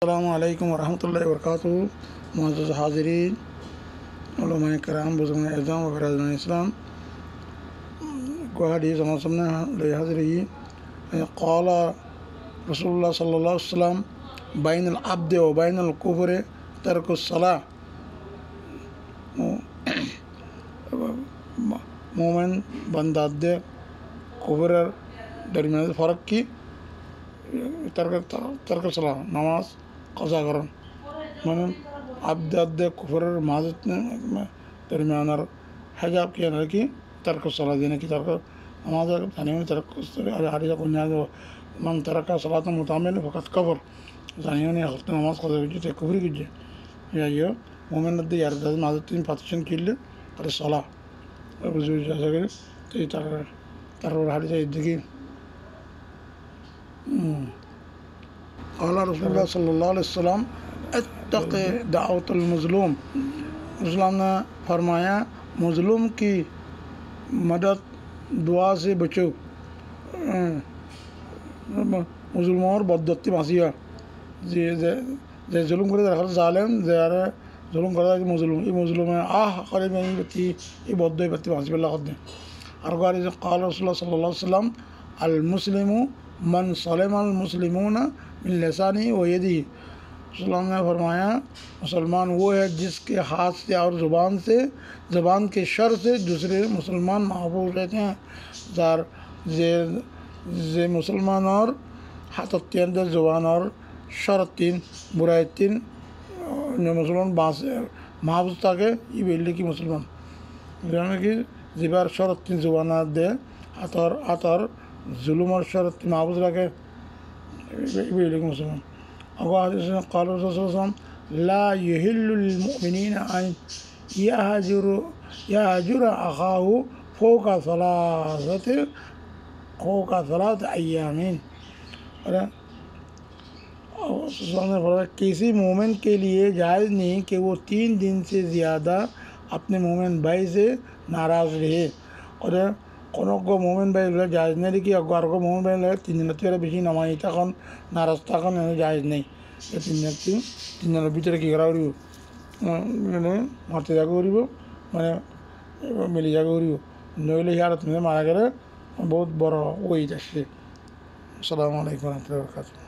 अस्सलामुअलैकुम वरहमतुल्लाहि वबरकातुहू। मुअज़्ज़ज़ हाज़िरीन, उलमाए किराम, बुज़ुर्गान एज़ाम व बरादरान इस्लाम, कोई हदीस हमारे सामने ले हाज़िर है। क़ाल रसूलुल्लाह सल्लल्लाहु अलैहि वसल्लम बैनल अब्दि व बैनल कुफ़्रि तर्कुस सलाह। मोमिन बंदा कुफ़्र दरमियान फ़र्क की तर्क सलाह नमाज कज़ा करन मोमिन अब्द कुफ़्र माज़त दरमियान हिजाब किया की तर्क सलाह देने की तर्क नमाज थाने में तर्क हदीस को न्याय मन तरक सलात मुतामिल फ़कत कफ़र थाने ने हफ्ते नमाज कज़ा कीजिए कुफ़्र कीजिए या ये मोमिन अद्दे यार माज़त तीन पार्टीशन किल्ले कर सलाह बुजुर्ग जैसा कि ते तर हदीस इद्दगी क़ाल रसूलुल्लाह सल्लल्लाहु अलैहि वसल्लम इत्तक़ि दाअवतल मज़लूम। रसूलुल्लाह ने फरमाया मज़लूम की मदद दुआ से बचो। मुसलमान और बददत्ती मासिया जे जुल्म करे दरअसल जालिम ज़ारे जुल्म करता कि मज़लूम है करे में नहीं बत्ती ये बद्दो बत्ती मासी बिल्ला खुद ने अरगारी से क़ाल रसूलुल्लाह सल्लल्लाहु अलैहि वसल्लम अल मुस्लिमु मन सलिम अल मुस्लिमून मिन लिसानी व यदिही। रसूलुल्लाह ने फरमाया मुसलमान वो है जिसके हाथ से और ज़ुबान के शर से दूसरे मुसलमान महफूज रहते हैं। जार जे मुसलमान और हाथ तीन ज़ुबान और शर तीन बुराई तीन मुसलमान महफूज ताके ये बेल्ले की मुसलमान कि जिबार शर तीन ज़ुबान दे हाथ और जुल्म और शर तीन महफूज रखे बेल्ले की मुसलमान। क़ाल रसूलुल्लाह ला यहिल्लु लिल मुमिनीन अन यहजुर अखाहु फ़ौक़ा सलात अय्यामिन। किसी मोमिन के लिए जायज़ नहीं कि वो 3 दिन से ज़्यादा अपने मोमिन भाई से नाराज़ रहे। और कोनो को मोमिन भाई जायज़ नहीं कि अगर को मोमिन भाई 3 दिन तेरे बेशी नमाज़ी तक नाराज़ तक जायज़ नहीं ये 3 दिन भीतर की करा मैंने मारते जाके मैंने मिली जाके नईले हालत में मारा गया बहुत बड़ा वही दशे। अस्सलामु अलैकुम व रहमतुल्लाहि व बरकातुहू।